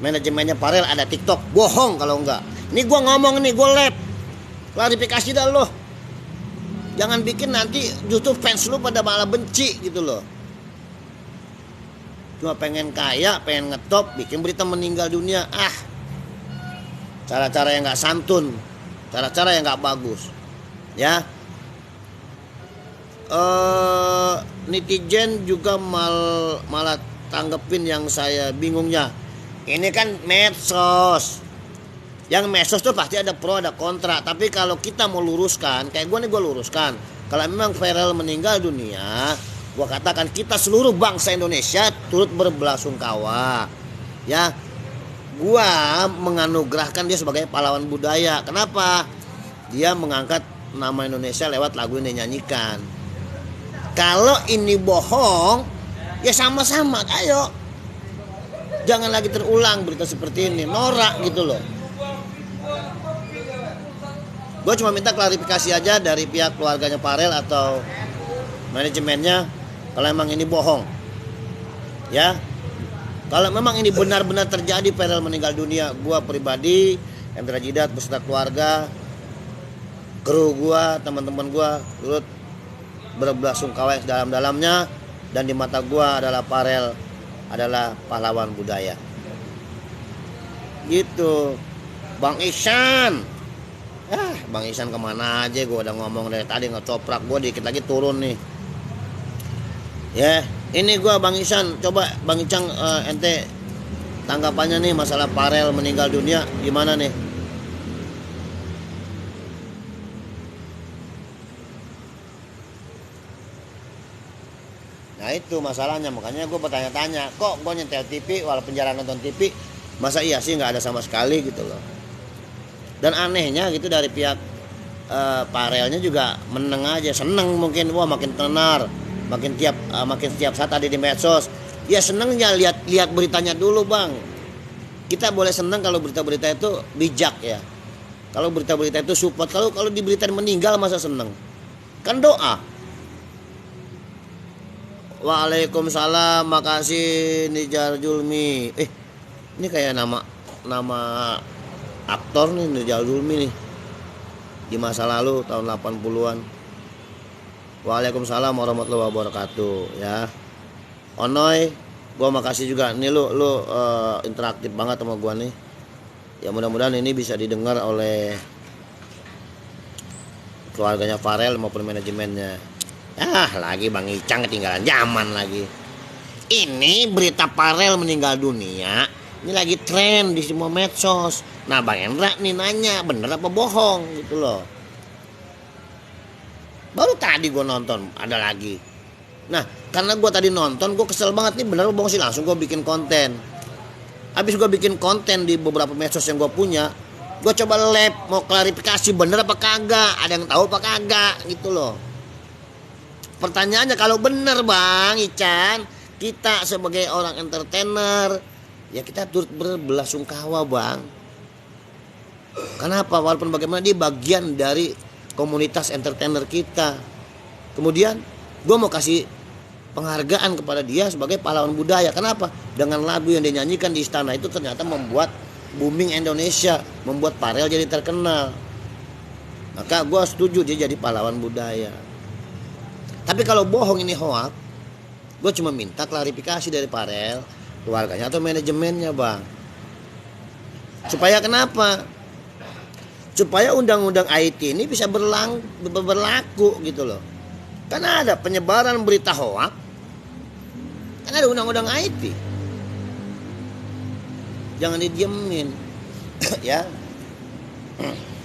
[SPEAKER 1] Manajemennya Farel ada TikTok. Bohong kalau enggak. Ini gua ngomong nih, gua live. Klarifikasi dah lo. Jangan bikin nanti justru fans lu pada malah benci gitu loh. Cuma pengen kaya, pengen ngetop, bikin berita meninggal dunia. Cara-cara yang enggak santun. Cara-cara yang enggak bagus. Ya. Netizen juga malah tanggepin yang saya bingungnya. Ini kan medsos. Yang medsos tuh pasti ada pro ada kontra. Tapi kalau kita mau luruskan, kayak gue luruskan. Kalau memang Farel meninggal dunia, gue katakan kita seluruh bangsa Indonesia turut berbelasungkawa. Ya, gue menganugerahkan dia sebagai pahlawan budaya. Kenapa? Dia mengangkat nama Indonesia lewat lagu yang dinyanyikan. Kalau ini bohong, ya sama-sama, ayo. Jangan lagi terulang berita seperti ini, norak gitu loh. Gue cuma minta klarifikasi aja dari pihak keluarganya Farel atau manajemennya kalau emang ini bohong. Ya. Kalau memang ini benar-benar terjadi Farel meninggal dunia, gue pribadi, Hendra Jidat beserta keluarga, kru gue, teman-teman gue turut berbelasungkawa sedalam-dalamnya. Dan di mata gua adalah Farel adalah pahlawan budaya. Gitu. Bang Ihsan. Bang Ihsan kemana aja, gua udah ngomong dari tadi ngecoprak, gua dikit lagi turun nih. Ya, ini gua Bang Ihsan, coba Bang Icang ente tanggapannya nih masalah Farel meninggal dunia gimana nih? Nah itu masalahnya, makanya gue bertanya-tanya, kok gue nyetel TV walaupun jarang nonton TV, masa iya sih nggak ada sama sekali gitu loh. Dan anehnya gitu dari pihak Farelnya juga meneng aja, seneng mungkin, wah makin tenar, makin setiap saat ada di medsos. Ya senengnya lihat beritanya dulu bang. Kita boleh seneng kalau berita-berita itu bijak ya. Kalau berita-berita itu support, kalau di berita meninggal masa seneng? Kan doa. Waalaikumsalam, makasih Nijar Julmi. Ini kayak nama aktor nih, Nijar Julmi nih. Di masa lalu tahun 80-an. Waalaikumsalam warahmatullahi wabarakatuh ya. Onoy, gua makasih juga. Nih lu interaktif banget sama gua nih. Ya mudah-mudahan ini bisa didengar oleh keluarganya Farel maupun manajemennya. Lagi Bang Icang ketinggalan zaman lagi. Ini berita Farel meninggal dunia, ini lagi tren di semua medsos. Nah Bang Hendra nih nanya, bener apa bohong gitu loh. Baru tadi gue nonton, ada lagi. Nah karena gue tadi nonton, gue kesel banget nih, bener apa bohong sih, langsung gue bikin konten. Habis gue bikin konten di beberapa medsos yang gue punya, gue coba lab, mau klarifikasi bener apa kagak, ada yang tahu apa kagak gitu loh. pertanyaannya kalau benar Bang Ican, kita sebagai orang entertainer ya kita turut berbelasungkawa Bang. Kenapa? Walaupun bagaimana dia bagian dari komunitas entertainer kita. Kemudian gue mau kasih penghargaan kepada dia sebagai pahlawan budaya. Kenapa? Dengan lagu yang dia nyanyikan di istana itu ternyata membuat booming Indonesia, membuat Farel jadi terkenal. Maka gue setuju dia jadi pahlawan budaya. Tapi kalau bohong ini hoax, gue cuma minta klarifikasi dari Farel, keluarganya atau manajemennya Bang. Supaya kenapa? Supaya undang-undang IT ini bisa berlaku gitu loh. Karena ada penyebaran berita hoax, kan ada undang-undang IT. Jangan didiemin. Ya.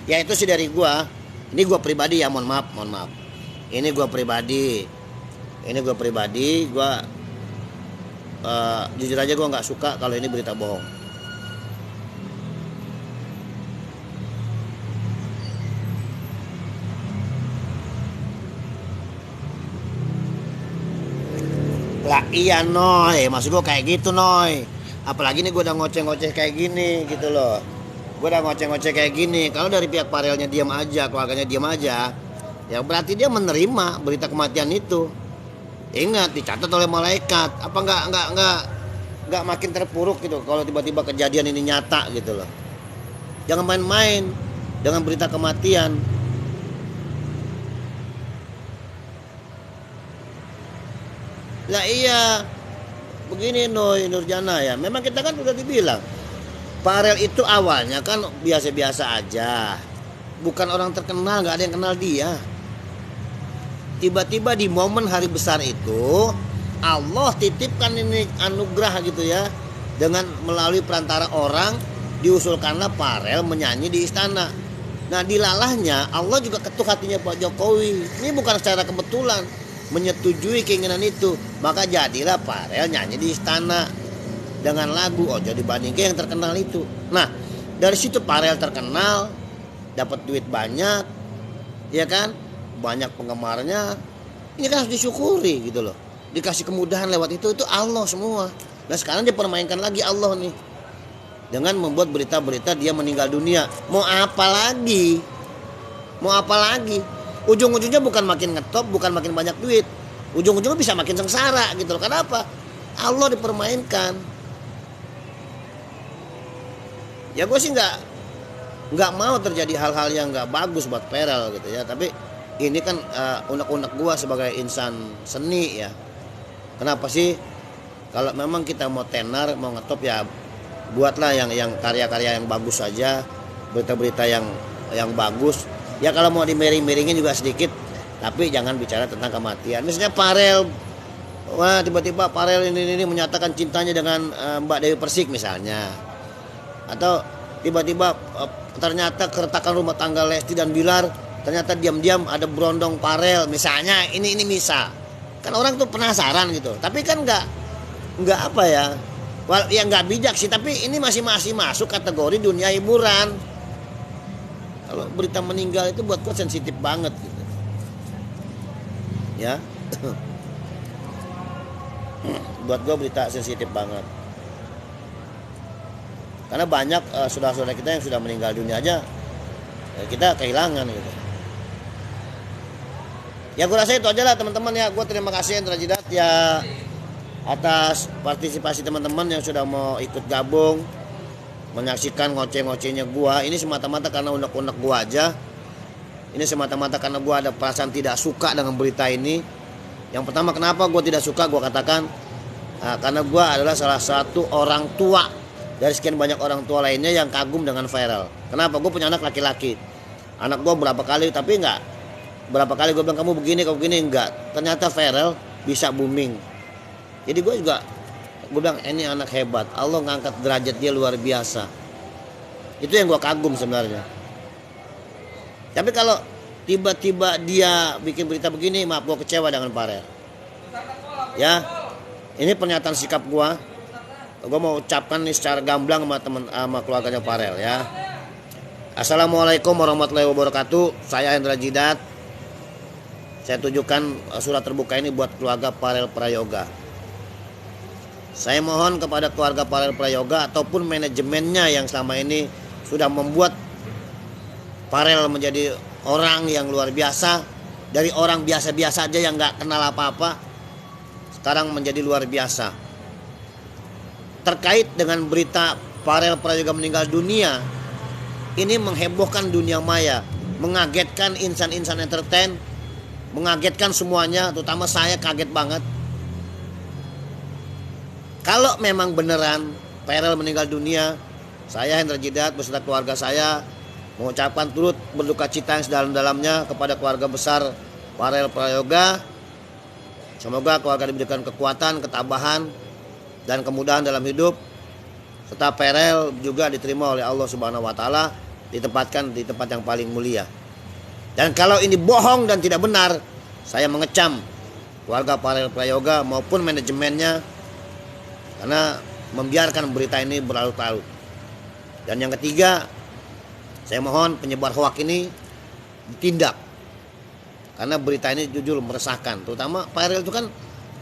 [SPEAKER 1] Ya itu sih dari gua. Ini gua pribadi ya, mohon maaf. Ini gua pribadi. Gua jujur aja gua nggak suka kalau ini berita bohong. Lah iya Noy, maksud gue kayak gitu Noy. Apalagi nih gue udah ngoceh-ngoceh kayak gini gitu loh. Gue udah ngoceh-ngoceh kayak gini. Kalau dari pihak Farelnya diam aja, keluarganya diam aja, ya berarti dia menerima berita kematian itu. Ingat, dicatat oleh malaikat. Apa nggak makin terpuruk gitu kalau tiba-tiba kejadian ini nyata gitu loh. Jangan main-main dengan berita kematian. Lah iya, begini Nurjana ya. Memang kita kan udah dibilang Farel itu awalnya kan biasa-biasa aja, bukan orang terkenal, nggak ada yang kenal dia. Tiba-tiba di momen hari besar itu Allah titipkan ini anugerah gitu ya, dengan melalui perantara orang diusulkanlah Farel menyanyi di istana. Nah dilalahnya Allah juga ketuk hatinya Pak Jokowi. Ini bukan secara kebetulan, menyetujui keinginan itu, maka jadilah Farel nyanyi di istana dengan lagu Ojo Dibandingke yang terkenal itu. Nah dari situ Farel terkenal, dapat duit banyak, ya kan, banyak penggemarnya. Ini kan harus disyukuri gitu loh, dikasih kemudahan lewat itu Allah semua. Nah sekarang dipermainkan lagi Allah nih dengan membuat berita-berita dia meninggal dunia. Mau apa lagi? Ujung-ujungnya bukan makin ngetop, bukan makin banyak duit. Ujung-ujungnya bisa makin sengsara gitu loh. Kenapa? Allah dipermainkan. Ya gue sih nggak mau terjadi hal-hal yang nggak bagus buat Farel gitu ya. Tapi ini kan unek-unek gue sebagai insan seni ya. Kenapa sih? Kalau memang kita mau tenar, mau ngetop ya buatlah yang karya-karya yang bagus saja, berita-berita yang bagus. Ya kalau mau dimiring-miringin juga sedikit, tapi jangan bicara tentang kematian. Misalnya Farel, wah tiba-tiba Farel ini menyatakan cintanya dengan Mbak Dewi Persik misalnya, atau tiba-tiba ternyata keretakan rumah tangga Lesti dan Bilar, ternyata diam-diam ada berondong Farel misalnya. Ini misal, kan orang tuh penasaran gitu. Tapi kan nggak apa ya, ya nggak bijak sih. Tapi ini masih masuk kategori dunia hiburan. Kalau berita meninggal itu buat gue sensitif banget gitu. Ya. Buat gue berita sensitif banget. Karena banyak saudara-saudara kita yang sudah meninggal dunia aja, kita kehilangan gitu. Ya gue rasa itu aja lah teman-teman ya. Gue terima kasih Hendra Jidat ya atas partisipasi teman-teman yang sudah mau ikut gabung menyaksikan ngoceh-ngocehnya gua. Ini semata-mata karena unek-unek gua aja. Ini semata-mata karena gua ada perasaan tidak suka dengan berita ini. Yang pertama, kenapa gua tidak suka? Gua katakan karena gua adalah salah satu orang tua dari sekian banyak orang tua lainnya yang kagum dengan Farel. Kenapa? Gua punya anak laki-laki. Anak gua berapa kali, tapi enggak. Berapa kali gua bilang kamu begini, enggak. Ternyata Farel bisa booming. Jadi gua juga gue bilang ini anak hebat, Allah ngangkat derajat dia luar biasa. Itu yang gue kagum sebenarnya. Tapi kalau tiba-tiba dia bikin berita begini, maaf gue kecewa dengan Farel. Ya, ini pernyataan sikap gue. Gue mau ucapkan nih secara gamblang sama keluarganya Farel ya. Assalamualaikum warahmatullahi wabarakatuh. Saya Hendra Jidat. saya tujukan surat terbuka ini buat keluarga Farel Prayoga. Saya mohon kepada keluarga Farel Prayoga ataupun manajemennya yang selama ini sudah membuat Farel menjadi orang yang luar biasa, dari orang biasa-biasa aja yang nggak kenal apa-apa, sekarang menjadi luar biasa. Terkait dengan berita Farel Prayoga meninggal dunia, ini menghebohkan dunia maya, mengagetkan insan-insan entertain, mengagetkan semuanya, terutama saya kaget banget. Kalau memang beneran Farel meninggal dunia, saya Hendra Jidat beserta keluarga saya mengucapkan turut berduka cita yang sedalam-dalamnya kepada keluarga besar Farel Prayoga. Semoga keluarga diberikan kekuatan, ketabahan, dan kemudahan dalam hidup, serta Farel juga diterima oleh Allah Subhanahu wa taala, ditempatkan di tempat yang paling mulia. Dan kalau ini bohong dan tidak benar, saya mengecam keluarga Farel Prayoga maupun manajemennya karena membiarkan berita ini berlarut-larut. Dan yang ketiga, saya mohon penyebar hoak ini ditindak, karena berita ini jujur meresahkan. Terutama Farel itu kan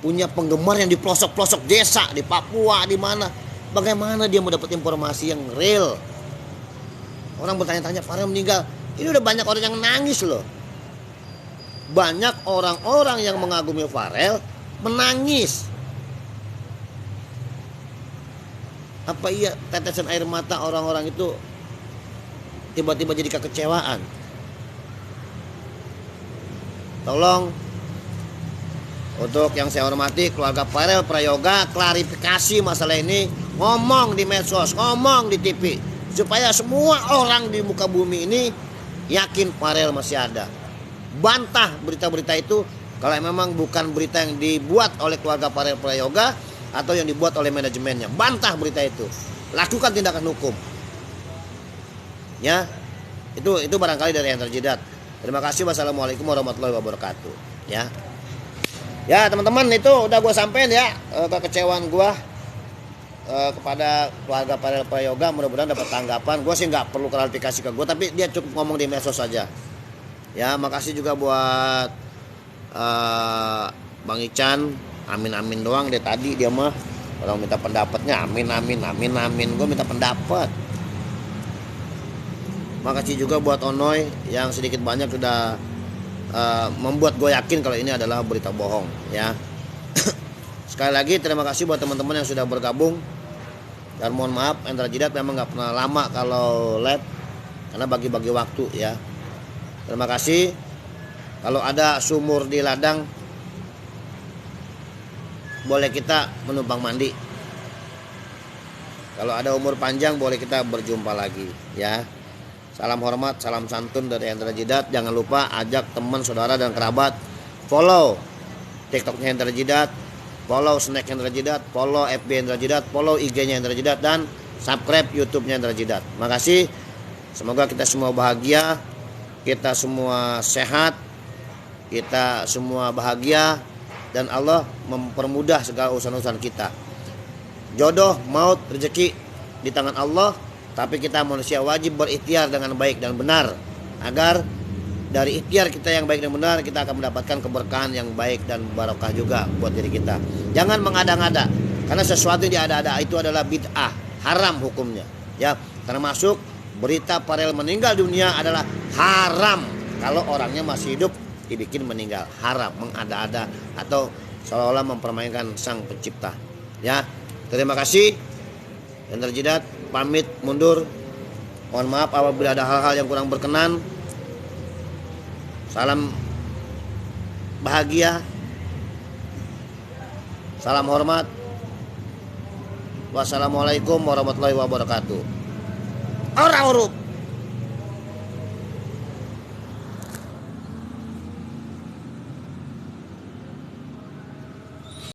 [SPEAKER 1] punya penggemar yang di pelosok-pelosok desa, di Papua, di mana. Bagaimana dia mau dapat informasi yang real? Orang bertanya-tanya Farel meninggal, ini udah banyak orang yang nangis loh. Banyak orang-orang yang mengagumi Farel menangis. Apa iya tetesan air mata orang-orang itu tiba-tiba jadi kekecewaan? Tolong, untuk yang saya hormati keluarga Farel Prayoga, klarifikasi masalah ini, ngomong di medsos, ngomong di TV, supaya semua orang di muka bumi ini yakin Farel masih ada. Bantah berita-berita itu kalau memang bukan berita yang dibuat oleh keluarga Farel Prayoga atau yang dibuat oleh manajemennya. Bantah berita itu, lakukan tindakan hukum. Ya, itu barangkali dari Hendra Jidat. Terima kasih. Wassalamualaikum warahmatullahi wabarakatuh. Ya teman-teman, itu udah gue sampein ya kekecewaan gue kepada keluarga Farel Prayoga. Mudah-mudahan dapat tanggapan. Gue sih nggak perlu klarifikasi ke gue, tapi dia cukup ngomong di medsos saja. Ya, makasih juga buat Bang Ican. Amin doang deh tadi dia mah. Kalau minta pendapatnya amin. Gue minta pendapat. Makasih juga buat Onoy yang sedikit banyak sudah membuat gue yakin kalau ini adalah berita bohong ya. Sekali lagi terima kasih buat teman-teman yang sudah bergabung. Dan mohon maaf, Hendra Jidat memang nggak pernah lama kalau live karena bagi-bagi waktu ya. Terima kasih. Kalau ada sumur di ladang, boleh kita menumpang mandi. Kalau ada umur panjang, boleh kita berjumpa lagi ya. Salam hormat, salam santun dari Hendra Jidat. Jangan lupa ajak teman, saudara, dan kerabat follow TikToknya Hendra Jidat, follow Snack Hendra Jidat, follow FB Hendra Jidat, follow IG-nya Hendra Jidat, dan subscribe YouTube-nya Hendra Jidat. Makasih. Semoga kita semua bahagia, kita semua sehat, kita semua bahagia, dan Allah mempermudah segala urusan-urusan kita. Jodoh, maut, rezeki di tangan Allah, tapi kita manusia wajib berikhtiar dengan baik dan benar, agar dari ikhtiar kita yang baik dan benar kita akan mendapatkan keberkahan yang baik dan barokah juga buat diri kita. Jangan mengada-ngada, karena sesuatu yang diada-ada itu adalah bid'ah, haram hukumnya ya. Termasuk berita Farel meninggal dunia adalah haram kalau orangnya masih hidup dibikin meninggal. Haram mengada-ada atau seolah-olah mempermainkan sang pencipta ya. Terima kasih. Hendra Jidat pamit mundur. Mohon maaf apabila ada hal-hal yang kurang berkenan. Salam bahagia, salam hormat. Wassalamualaikum warahmatullahi wabarakatuh. Ora huruf.